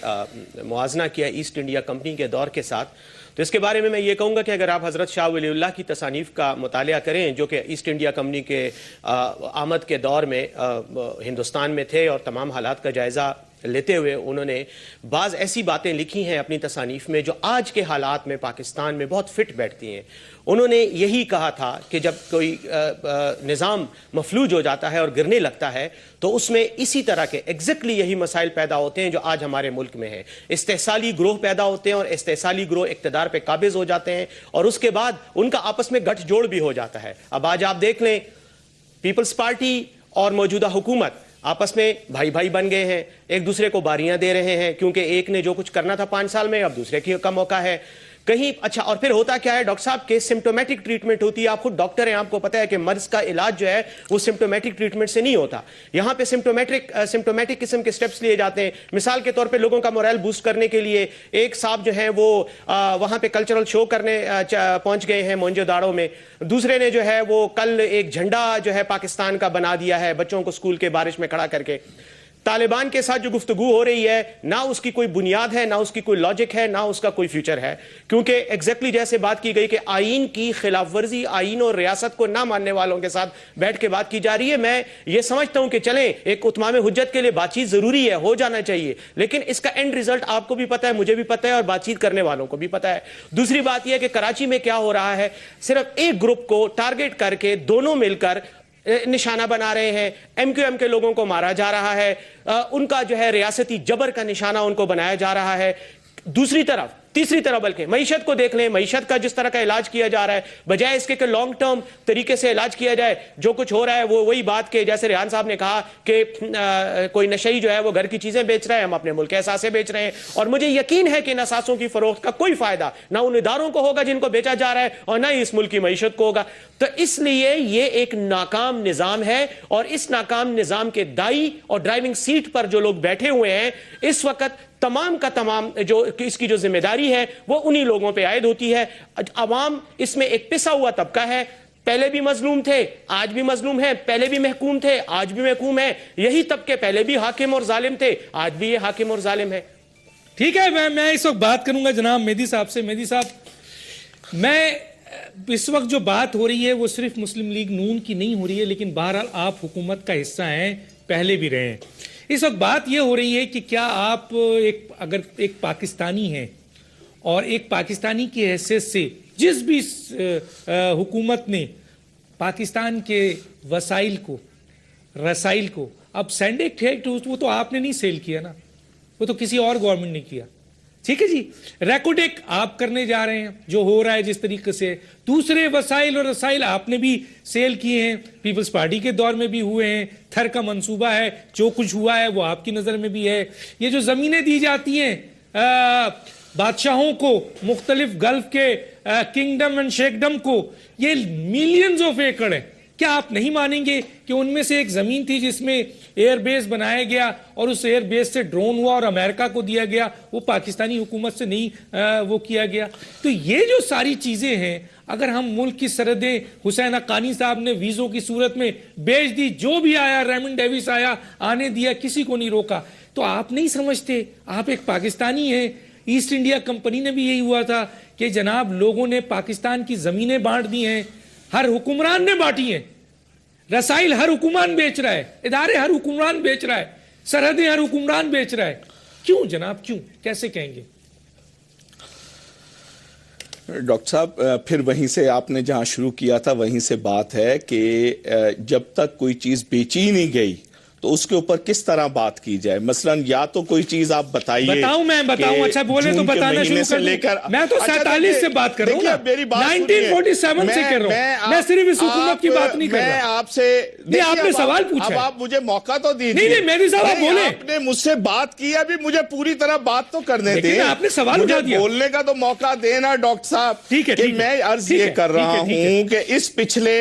موازنہ کیا ایسٹ انڈیا کمپنی کے دور کے ساتھ, تو اس کے بارے میں میں یہ کہوں گا کہ اگر آپ حضرت شاہ ولی اللہ کی تصانیف کا مطالعہ کریں, جو کہ ایسٹ انڈیا کمپنی کے آمد کے دور میں ہندوستان میں تھے, اور تمام حالات کا جائزہ لیتے ہوئے انہوں نے بعض ایسی باتیں لکھی ہیں اپنی تصانیف میں جو آج کے حالات میں پاکستان میں بہت فٹ بیٹھتی ہیں. انہوں نے یہی کہا تھا کہ جب کوئی نظام مفلوج ہو جاتا ہے اور گرنے لگتا ہے تو اس میں اسی طرح کے ایگزیکٹلی یہی مسائل پیدا ہوتے ہیں جو آج ہمارے ملک میں ہیں. استحصالی گروہ پیدا ہوتے ہیں, اور استحصالی گروہ اقتدار پہ قابض ہو جاتے ہیں, اور اس کے بعد ان کا آپس میں گٹھ جوڑ بھی ہو جاتا ہے. اب آج آپ دیکھ لیں, پیپلز پارٹی اور موجودہ حکومت آپس میں بھائی بھائی بن گئے ہیں, ایک دوسرے کو باریاں دے رہے ہیں, کیونکہ ایک نے جو کچھ کرنا تھا 5 سال میں اب دوسرے کا موقع ہے. کہیں اچھا اور پھر ہوتا کیا ہے ڈاکٹر صاحب کہ سمپٹومیٹک ٹریٹمنٹ ہوتی ہے. آپ خود ڈاکٹر ہیں, آپ کو پتا ہے کہ مرض کا علاج جو ہے وہ سمپٹومیٹک ٹریٹمنٹ سے نہیں ہوتا. یہاں پہ سمپٹومیٹک قسم کے سٹیپس لیے جاتے ہیں. مثال کے طور پہ لوگوں کا مورائل بوسٹ کرنے کے لیے ایک صاحب جو ہیں وہ وہاں پہ کلچرل شو کرنے پہنچ گئے ہیں مونجو داڑو میں. دوسرے نے جو ہے وہ کل ایک جھنڈا جو ہے پاکستان کا بنا دیا ہے بچوں کو اسکول کے بارش میں کھڑا کر کے. طالبان کے ساتھ جو گفتگو ہو رہی ہے نہ اس کی کوئی بنیاد ہے, نہ اس کی کوئی لاجک ہے, نہ اس کا کوئی فیوچر ہے, کیونکہ ایگزیکٹلی جیسے بات کی گئی کہ آئین کی خلاف ورزی, آئین اور ریاست کو نہ ماننے والوں کے ساتھ بیٹھ کے بات کی جا رہی ہے. میں یہ سمجھتا ہوں کہ چلیں ایک اتمام حجت کے لیے بات چیت ضروری ہے, ہو جانا چاہیے, لیکن اس کا اینڈ ریزلٹ آپ کو بھی پتا ہے, مجھے بھی پتا ہے, اور بات چیت کرنے والوں کو بھی پتا ہے. دوسری بات یہ ہے کہ کراچی میں کیا ہو رہا ہے, صرف ایک گروپ کو ٹارگٹ کر کے دونوں مل کر نشانہ بنا رہے ہیں. ایم کیو ایم کے لوگوں کو مارا جا رہا ہے, ان کا جو ہے ریاستی جبر کا نشانہ ان کو بنایا جا رہا ہے. دوسری طرف تیسری طرح بلکہ معیشت کو دیکھ لیں, معیشت کا جس طرح کا علاج کیا جا رہا ہے, بجائے اس کے کہ لانگ ٹرم طریقے سے علاج کیا جائے, جو کچھ ہو رہا ہے وہ وہی بات کہ جیسے ریحان صاحب نے کہا کہ کوئی نشئی جو ہے وہ گھر کی چیزیں بیچ رہا ہے, ہم اپنے ملک کے اثاثے بیچ رہے ہیں, اور مجھے یقین ہے کہ ان اثاثوں کی فروخت کا کوئی فائدہ نہ ان اداروں کو ہوگا جن کو بیچا جا رہا ہے, اور نہ ہی اس ملک کی معیشت کو ہوگا. تو اس لیے یہ ایک ناکام نظام ہے, اور اس ناکام نظام کے دائی اور ڈرائیونگ سیٹ پر جو لوگ بیٹھے ہوئے ہیں اس وقت تمام کا تمام جو اس کی جو ذمہ داری ہے وہ انہی لوگوں پہ عائد ہوتی ہے. عوام اس میں ایک پسا ہوا طبقہ ہے, پہلے بھی مظلوم تھے, آج بھی مظلوم ہیں, پہلے بھی محکوم تھے, آج بھی محکوم ہیں. یہی طبقے پہلے بھی حاکم اور ظالم تھے, آج بھی یہ حاکم اور ظالم ہے. ٹھیک ہے, میں اس وقت بات کروں گا جناب مہدی صاحب سے. مہدی صاحب, میں اس وقت جو بات ہو رہی ہے وہ صرف مسلم لیگ نون کی نہیں ہو رہی ہے, لیکن بہرحال آپ حکومت کا حصہ ہیں, پہلے بھی رہے ہیں. اس وقت بات یہ ہو رہی ہے کہ کیا آپ اگر ایک پاکستانی ہیں اور ایک پاکستانی کی حیثیت سے جس بھی حکومت نے پاکستان کے وسائل کو رسائل کو, اب سینڈک ایکٹ وہ تو آپ نے نہیں سیل کیا نا, وہ تو کسی اور گورنمنٹ نے کیا, ٹھیک ہے جی. ریکوڈیک آپ کرنے جا رہے ہیں جو ہو رہا ہے جس طریقے سے, دوسرے وسائل اور رسائل آپ نے بھی سیل کیے ہیں, پیپلز پارٹی کے دور میں بھی ہوئے ہیں, تھر کا منصوبہ ہے, جو کچھ ہوا ہے وہ آپ کی نظر میں بھی ہے. یہ جو زمینیں دی جاتی ہیں بادشاہوں کو, مختلف گلف کے کنگڈم اینڈ شیکڈم کو, یہ ملینز آف ایکڑ ہیں. کیا آپ نہیں مانیں گے کہ ان میں سے ایک زمین تھی جس میں ایئر بیس بنایا گیا اور اس ایئر بیس سے ڈرون ہوا اور امریکہ کو دیا گیا, وہ پاکستانی حکومت سے نہیں وہ کیا گیا. تو یہ جو ساری چیزیں ہیں, اگر ہم ملک کی سرحدیں حسین حقانی صاحب نے ویزوں کی صورت میں بیچ دی, جو بھی آیا, ریمنڈ ڈیوس آیا, آنے دیا, کسی کو نہیں روکا, تو آپ نہیں سمجھتے آپ ایک پاکستانی ہیں. ایسٹ انڈیا کمپنی نے بھی یہی ہوا تھا کہ جناب لوگوں نے پاکستان کی زمینیں بانٹ دی ہیں, ہر حکمران نے بانٹی ہیں, رسائل ہر حکمران بیچ رہا ہے, ادارے ہر حکمران بیچ رہا ہے, سرحدیں ہر حکمران بیچ رہا ہے. کیوں جناب, کیوں, کیسے کہیں گے؟ ڈاکٹر صاحب, پھر وہیں سے آپ نے جہاں شروع کیا تھا وہیں سے بات ہے کہ جب تک کوئی چیز بیچی نہیں گئی تو اس کے اوپر کس طرح بات کی جائے. مثلا یا تو کوئی چیز آپ بتائیے, میں بتاؤں, اچھا بولے تو بتانا شروع کر دوں. میں تو 47 سے بات کر رہا ہوں نا, 1947 سے کر رہا ہوں, میں صرف اس حکومت کی بات نہیں کر رہا. میں آپ سے, آپ نے سوال پوچھا, اب آپ مجھے موقع تو دیجیے. نہیں میری صاحب آپ بولیں, آپ نے مجھ سے بات کی, ابھی مجھے پوری طرح بات تو کرنے دیں, آپ نے سوال اٹھا دیا, بولنے کا تو موقع دینا ڈاکٹر صاحب. ٹھیک ہے, میں عرض یہ کر رہا ہوں کہ اس پچھلے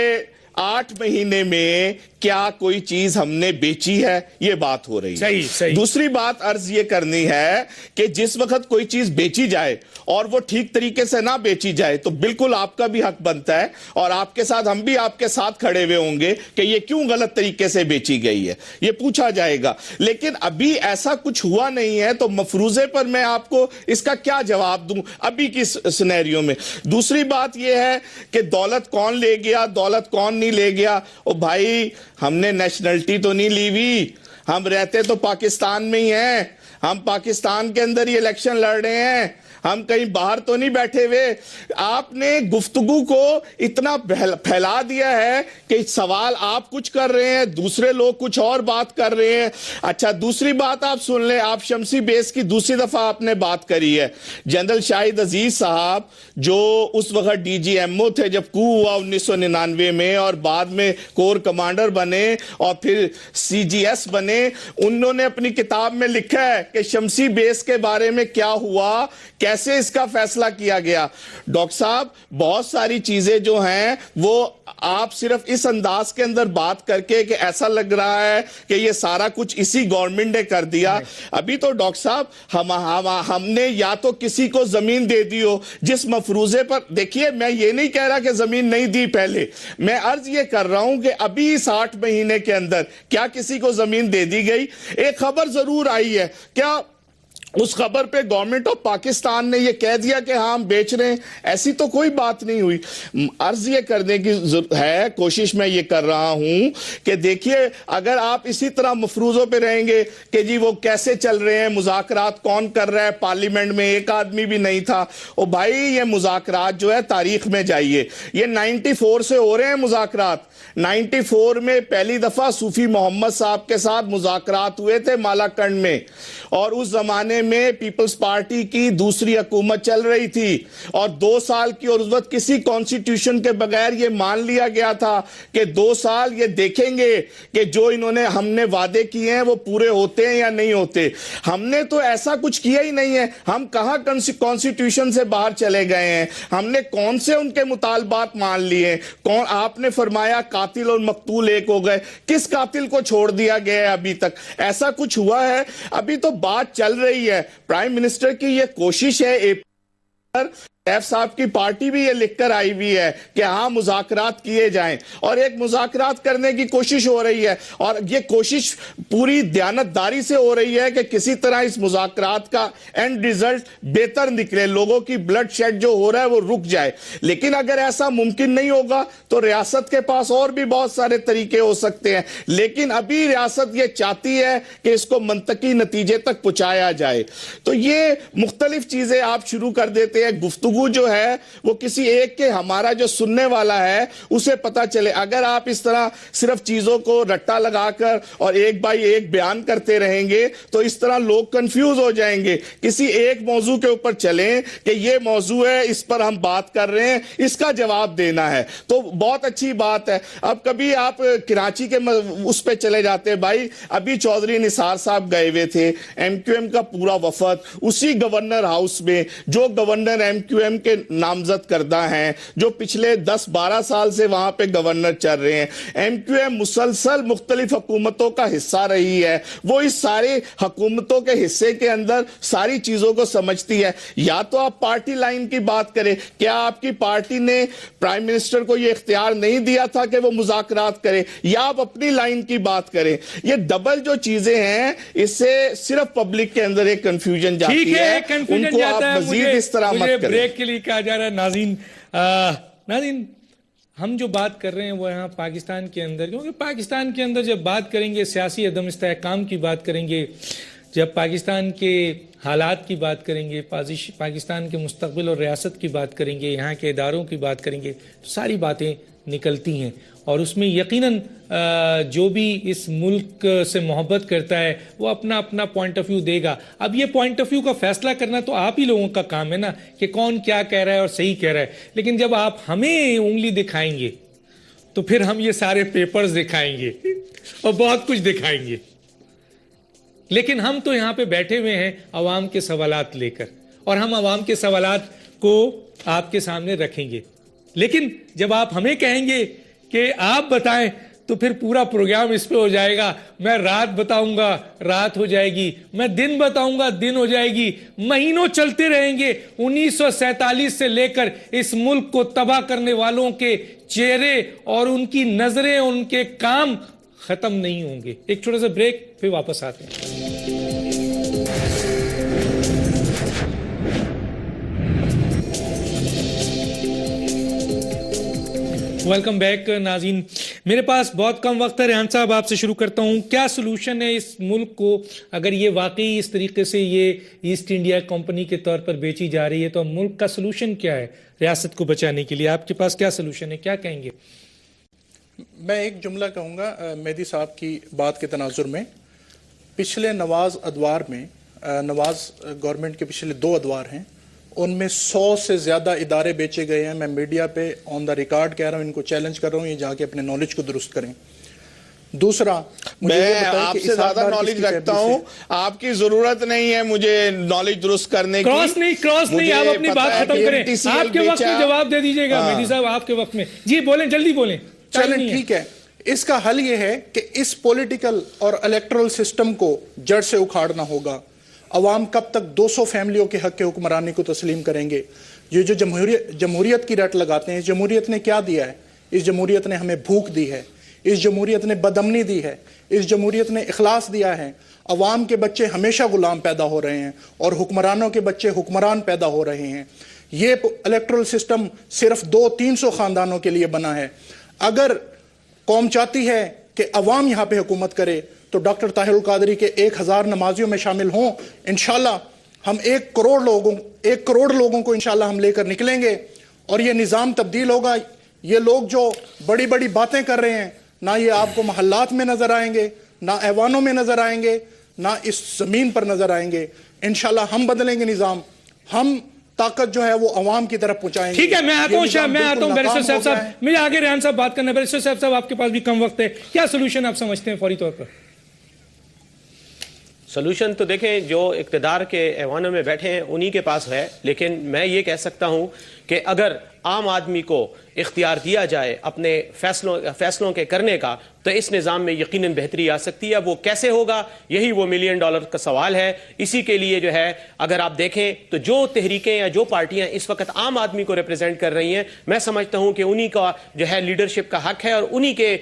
8 مہینے میں کیا کوئی چیز ہم نے بیچی ہے, یہ بات ہو رہی ہے. صحیح. دوسری بات عرض یہ کرنی ہے کہ جس وقت کوئی چیز بیچی جائے اور وہ ٹھیک طریقے سے نہ بیچی جائے تو بالکل آپ کا بھی حق بنتا ہے, اور آپ کے ساتھ, ہم بھی آپ کے ساتھ کھڑے ہوئے ہوں گے کہ یہ کیوں غلط طریقے سے بیچی گئی ہے, یہ پوچھا جائے گا. لیکن ابھی ایسا کچھ ہوا نہیں ہے, تو مفروضے پر میں آپ کو اس کا کیا جواب دوں ابھی کی سینیریو میں. دوسری بات یہ ہے کہ دولت کون لے گیا, دولت کون نہیں لے گیا. او بھائی, ہم نے نیشنلٹی تو نہیں لی ہوئی, ہم رہتے تو پاکستان میں ہی ہیں, ہم پاکستان کے اندر ہی الیکشن لڑ رہے ہیں, ہم کہیں باہر تو نہیں بیٹھے ہوئے. آپ نے گفتگو کو اتنا پھیلا دیا ہے کہ سوال آپ کچھ کر رہے ہیں, دوسرے لوگ کچھ اور بات کر رہے ہیں. اچھا, دوسری بات آپ سن لیں, آپ شمسی بیس کی دوسری دفعہ آپ نے بات کری ہے. جنرل شاہد عزیز صاحب جو اس وقت ڈی جی ایم او تھے جب کو ہوا 1999 میں, اور بعد میں کور کمانڈر بنے اور پھر سی جی ایس بنے, انہوں نے اپنی کتاب میں لکھا ہے کہ شمسی بیس کے بارے میں کیا ہوا, کیسے اس کا فیصلہ کیا گیا؟ ڈاکٹر صاحب بہت ساری چیزیں جو ہیں وہ آپ صرف اس انداز کے اندر بات کر کے کہ ایسا لگ رہا ہے کہ یہ سارا کچھ اسی گورنمنٹ نے کر دیا. ابھی تو ڈاکٹر صاحب ہم نے یا تو کسی کو زمین دے دی ہو جس مفروضے پر, دیکھیے میں یہ نہیں کہہ رہا کہ زمین نہیں دی پہلے, میں عرض یہ کر رہا ہوں کہ ابھی 60 مہینے کے اندر کیا کسی کو زمین دے دی گئی؟ ایک خبر ضرور آئی ہے, کیا اس خبر پہ گورنمنٹ آف پاکستان نے یہ کہہ دیا کہ ہاں ہم بیچ رہے ہیں؟ ایسی تو کوئی بات نہیں ہوئی. عرض یہ کرنے کی ہے, کوشش میں یہ کر رہا ہوں کہ دیکھیے اگر آپ اسی طرح مفروضوں پہ رہیں گے کہ جی وہ کیسے چل رہے ہیں, مذاکرات کون کر رہا ہے, پارلیمنٹ میں ایک آدمی بھی نہیں تھا. او بھائی یہ مذاکرات جو ہے تاریخ میں جائیے, یہ 94 سے ہو رہے ہیں مذاکرات. 94 میں پہلی دفعہ صوفی محمد صاحب کے ساتھ مذاکرات ہوئے تھے مالاکنڈ میں, اور اس زمانے میں پیپلز پارٹی کی دوسری حکومت چل رہی تھی, اور 2 سال کی, اور اس وقت کسی کانسٹیٹیوشن کے بغیر یہ مان لیا گیا تھا کہ 2 سال یہ دیکھیں گے کہ جو ہم نے وعدے کیے ہیں وہ پورے ہوتے ہیں یا نہیں ہوتے. ہم نے تو ایسا کچھ کیا ہی نہیں ہے. ہم کہاں کانسٹیٹیوشن سے باہر چلے گئے ہیں؟ ہم نے کون سے ان کے مطالبات مان لیے؟ کون, آپ نے فرمایا قاتل اور مقتول ایک ہو گئے, کس قاتل کو چھوڑ دیا گیا ہے ابھی تک؟ ایسا کچھ ہوا ہے؟ ابھی تو بات چل رہی ہے. پرائم منسٹر کی یہ کوشش ہے, ایف صاحب کی پارٹی بھی یہ لکھ کر آئی ہوئی ہے کہ ہاں مذاکرات کیے جائیں, اور ایک مذاکرات کرنے کی کوشش ہو رہی ہے, اور یہ کوشش پوری دیانتداری سے ہو رہی ہے کہ کسی طرح اس مذاکرات کا اینڈ ریزلٹ بہتر نکلے, لوگوں کی بلڈ شیڈ جو ہو رہا ہے وہ رک جائے. لیکن اگر ایسا ممکن نہیں ہوگا تو ریاست کے پاس اور بھی بہت سارے طریقے ہو سکتے ہیں, لیکن ابھی ریاست یہ چاہتی ہے کہ اس کو منطقی نتیجے تک پہنچایا جائے. تو یہ مختلف چیزیں آپ شروع کر دیتے ہیں. گفتگو جو ہے وہ کسی ایک کے, ہمارا جو سننے والا ہے اسے پتا چلے. اگر آپ اس طرح صرف چیزوں کو رٹا لگا کر اور ایک بائی ایک بیان کرتے رہیں گے تو اس طرح لوگ کنفیوز ہو جائیں گے. کسی ایک موضوع کے اوپر چلیں کہ یہ موضوع ہے, اس پر ہم بات کر رہے ہیں, اس کا جواب دینا ہے, تو بہت اچھی بات ہے. اب کبھی آپ کراچی کے اس پہ چلے جاتے ہیں. بھائی ابھی چودھری نثار صاحب گئے ہوئے تھے, ایم کیو ایم کا پورا وفد, اسی گورنر ہاؤس میں جو گورنر ایم کیو ایم کے نامزد کردہ ہیں, جو پچھلے 10-12 سال سے وہاں پہ گورنر چل رہے ہیں. ایم کیو ایم مسلسل مختلف حکومتوں کا حصہ رہی ہے, وہ اس سارے حکومتوں کے حصے کے اندر ساری چیزوں کو سمجھتی ہے. یا تو آپ پارٹی لائن کی بات کریں, کیا آپ کی پارٹی نے پرائم منسٹر کو یہ اختیار نہیں دیا تھا کہ وہ مذاکرات کرے, یا آپ اپنی لائن کی بات کریں؟ یہ ڈبل جو چیزیں ہیں اس سے صرف پبلک کے اندر ایک کنفیوژن جاتی ہے. ان کو آپ مزید اس طرح مت کریں. بریک کے لیے کہا جا رہا ہے. ناظرین ہم جو بات کر رہے ہیں وہ یہاں پاکستان کے اندر, کیونکہ پاکستان کے اندر جب بات کریں گے سیاسی عدم استحکام کی بات کریں گے, جب پاکستان کے حالات کی بات کریں گے, پاکستان کے مستقبل اور ریاست کی بات کریں گے, یہاں کے اداروں کی بات کریں گے, تو ساری باتیں نکلتی ہیں. اور اس میں یقیناً جو بھی اس ملک سے محبت کرتا ہے وہ اپنا اپنا پوائنٹ آف ویو دے گا. اب یہ پوائنٹ آف ویو کا فیصلہ کرنا تو آپ ہی لوگوں کا کام ہے نا, کہ کون کیا کہہ رہا ہے اور صحیح کہہ رہا ہے. لیکن جب آپ ہمیں انگلی دکھائیں گے تو پھر ہم یہ سارے پیپرز دکھائیں گے اور بہت کچھ دکھائیں گے. لیکن ہم تو یہاں پہ بیٹھے ہوئے ہیں عوام کے سوالات لے کر, اور ہم عوام کے سوالات کو آپ کے سامنے رکھیں گے. لیکن جب آپ ہمیں کہیں گے کہ آپ بتائیں تو پھر پورا پروگرام اس پہ ہو جائے گا. میں رات بتاؤں گا رات ہو جائے گی, میں دن بتاؤں گا دن ہو جائے گی, مہینوں چلتے رہیں گے. 1947 سے لے کر اس ملک کو تباہ کرنے والوں کے چہرے اور ان کی نظریں, ان کے کام ختم نہیں ہوں گے. ایک چھوٹا سا بریک, پھر واپس آتے ہیں. ویلکم بیک ناظرین. میرے پاس بہت کم وقت ہے. ریحان صاحب آپ سے شروع کرتا ہوں. کیا سلوشن ہے اس ملک کو, اگر یہ واقعی اس طریقے سے یہ ایسٹ انڈیا کمپنی کے طور پر بیچی جا رہی ہے, تو ملک کا سلوشن کیا ہے ریاست کو بچانے کے لیے؟ آپ کے پاس کیا سلوشن ہے, کیا کہیں گے؟ میں ایک جملہ کہوں گا مہدی صاحب کی بات کے تناظر میں. پچھلے نواز ادوار میں, نواز گورنمنٹ کے پچھلے 2 ادوار ہیں, ان میں 100 سے زیادہ ادارے بیچے گئے ہیں. میں میڈیا پہ آن دا ریکارڈ کہہ رہا ہوں, ان کو چیلنج کر رہا ہوں, یہ جا کے اپنے نالج کو درست کریں. دوسرا, میں آپ سے زیادہ نالج رکھتا ہوں, آپ کی ضرورت نہیں ہے مجھے نالج درست کرنے کی. کراس نہیں, آپ اپنی بات ختم کریں, آپ کے وقت میں جواب دے دیجئے گا مہدی صاحب, آپ کے وقت میں. جی بولیں, جلدی بولیں. چلیں ٹھیک ہے. اس کا حل یہ ہے کہ اس پولیٹیکل اور الیکٹرل سسٹم کو جڑ سے اکھاڑنا ہوگا. عوام کب تک 200 فیملیوں کے حق حکمرانی کو تسلیم کریں گے؟ یہ جو جمہوریت کی رٹ لگاتے ہیں, اس جمہوریت نے کیا دیا ہے؟ اس جمہوریت نے ہمیں بھوک دی ہے, اس جمہوریت نے بدامنی دی ہے, اس جمہوریت نے اخلاص دیا ہے. عوام کے بچے ہمیشہ غلام پیدا ہو رہے ہیں اور حکمرانوں کے بچے حکمران پیدا ہو رہے ہیں. یہ الیکٹرل سسٹم صرف 200-300 خاندانوں کے لیے بنا ہے. اگر قوم چاہتی ہے کہ عوام یہاں پہ حکومت کرے تو ڈاکٹر طاہر القادری کے 1000 نمازیوں میں شامل ہوں. انشاءاللہ ہم 1 کروڑ لوگوں کو انشاءاللہ ہم لے کر نکلیں گے اور یہ نظام تبدیل ہوگا. یہ لوگ جو بڑی بڑی باتیں کر رہے ہیں, نہ یہ آپ کو محلات میں نظر آئیں گے, نہ ایوانوں میں نظر آئیں گے, نہ اس زمین پر نظر آئیں گے. انشاءاللہ ہم بدلیں گے نظام, ہم طاقت جو ہے وہ عوام کی طرف پہنچائیں گے. ٹھیک ہے, میں آتا ہوں بیرسٹر صاحب. مجھے آگے ریحان صاحب بات کرنا ہے. بیرسٹر صاحب آپ کے پاس بھی کم وقت ہے, کیا سلوشن آپ سمجھتے ہیں فوری طور پر؟ سلوشن تو دیکھیں جو اقتدار کے ایوانوں میں بیٹھے ہیں انہی کے پاس ہے, لیکن میں یہ کہہ سکتا ہوں کہ اگر عام آدمی کو اختیار دیا جائے اپنے فیصلوں کے کرنے کا تو اس نظام میں یقیناً بہتری آ سکتی ہے. وہ کیسے ہوگا, یہی وہ $1 ملین کا سوال ہے. اسی کے لیے جو ہے اگر آپ دیکھیں تو جو تحریکیں یا جو پارٹیاں اس وقت عام آدمی کو ریپرزینٹ کر رہی ہیں, میں سمجھتا ہوں کہ انہی کا جو ہے لیڈرشپ کا حق ہے اور انہی کے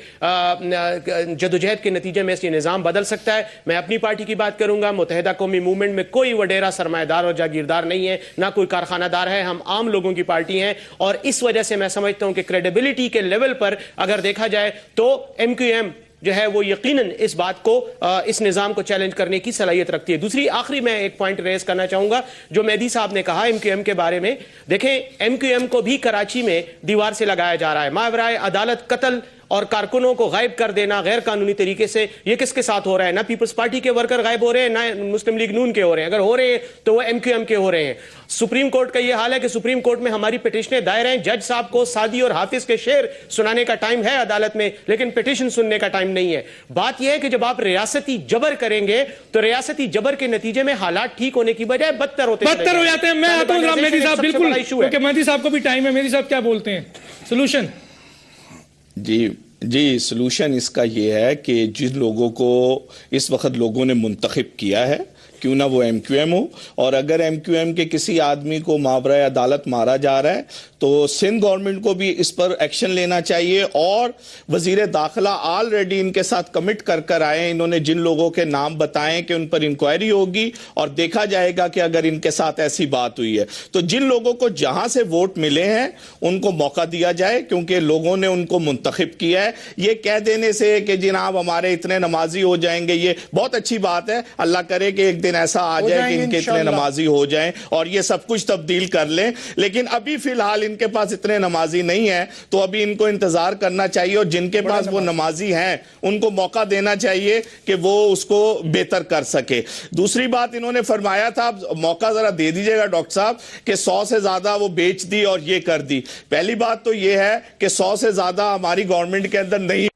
جدوجہد کے نتیجے میں یہ نظام بدل سکتا ہے. میں اپنی پارٹی کی بات کروں گا, متحدہ قومی موومنٹ میں کوئی وڈیرا سرمایہ دار اور جاگیردار نہیں ہے, نہ کوئی کارخانہ دار ہے. ہم عام لوگوں کی پارٹی ہیں اور اس وجہ سے میں سمجھتا ہوں کہ کریڈیبلٹی کے لیول پر اگر دیکھا جائے تو MQM جو ہے وہ یقیناً اس بات کو اس نظام کو چیلنج کرنے کی صلاحیت رکھتی ہے. دوسری آخری میں ایک پوائنٹ ریز کرنا چاہوں گا جو مہدی صاحب نے کہا MQM کے بارے میں. دیکھیں MQM کو بھی کراچی میں دیوار سے لگایا جا رہا ہے. ماورائے عدالت قتل اور کارکنوں کو غائب کر دینا غیر قانونی طریقے سے, یہ کس کے ساتھ ہو رہا ہے؟ نہ پیپلز پارٹی کے ورکر غائب ہو رہے ہیں, نہ مسلم لیگ نون کے ہو رہے ہیں. اگر ہو رہے ہیں تو وہ MQM کے ہو رہے ہیں. سپریم کورٹ کا یہ حال ہے کہ سپریم کورٹ میں ہماری پٹیشنیں دائر ہیں. جج صاحب کو سعدی اور حافظ کے شعر سنانے کا ٹائم ہے عدالت میں, لیکن پٹیشن سننے کا ٹائم نہیں ہے. بات یہ ہے کہ جب آپ ریاستی جبر کریں گے تو ریاستی جبر کے نتیجے میں حالات ٹھیک ہونے کی بجائے بدتر ہو جاتے ہیں. میں آتا ہوں مہدی صاحب, بالکل, کیونکہ مہدی صاحب کو بھی ٹائم ہے. مہدی صاحب کیا بولتے ہیں سلوشن؟ جی سلوشن اس کا یہ ہے کہ جن لوگوں کو اس وقت لوگوں نے منتخب کیا ہے, کیوں نہ وہ MQM ہو, اور اگر MQM کے کسی آدمی کو ماورائے عدالت مارا جا رہا ہے تو سندھ گورنمنٹ کو بھی اس پر ایکشن لینا چاہیے. اور وزیر داخلہ آلریڈی ان کے ساتھ کمٹ کر آئے. انہوں نے جن لوگوں کے نام بتائیں کہ ان پر انکوائری ہوگی اور دیکھا جائے گا کہ اگر ان کے ساتھ ایسی بات ہوئی ہے تو جن لوگوں کو جہاں سے ووٹ ملے ہیں ان کو موقع دیا جائے, کیونکہ لوگوں نے ان کو منتخب کیا ہے. یہ کہہ دینے سے کہ جناب ہمارے اتنے نمازی ہو جائیں گے, یہ بہت اچھی بات ہے. اللہ کرے کہ ایک دن ایسا آ جائے کہ ان کے اتنے نمازی ہو جائیں اور یہ سب کچھ تبدیل کر لیں, لیکن ابھی فی الحال ان کے پاس اتنے نمازی نہیں ہیں تو ابھی ان کو انتظار کرنا چاہیے, اور جن کے پاس وہ نمازی ہیں ان کو موقع دینا چاہیے کہ وہ اس کو بہتر کر سکے. دوسری بات انہوں نے فرمایا تھا, موقع ذرا دے دیجئے گا ڈاکٹر صاحب, کہ 100 سے زیادہ وہ بیچ دی اور یہ کر دی. پہلی بات تو یہ ہے کہ 100 سے زیادہ ہماری گورنمنٹ کے اندر نہیں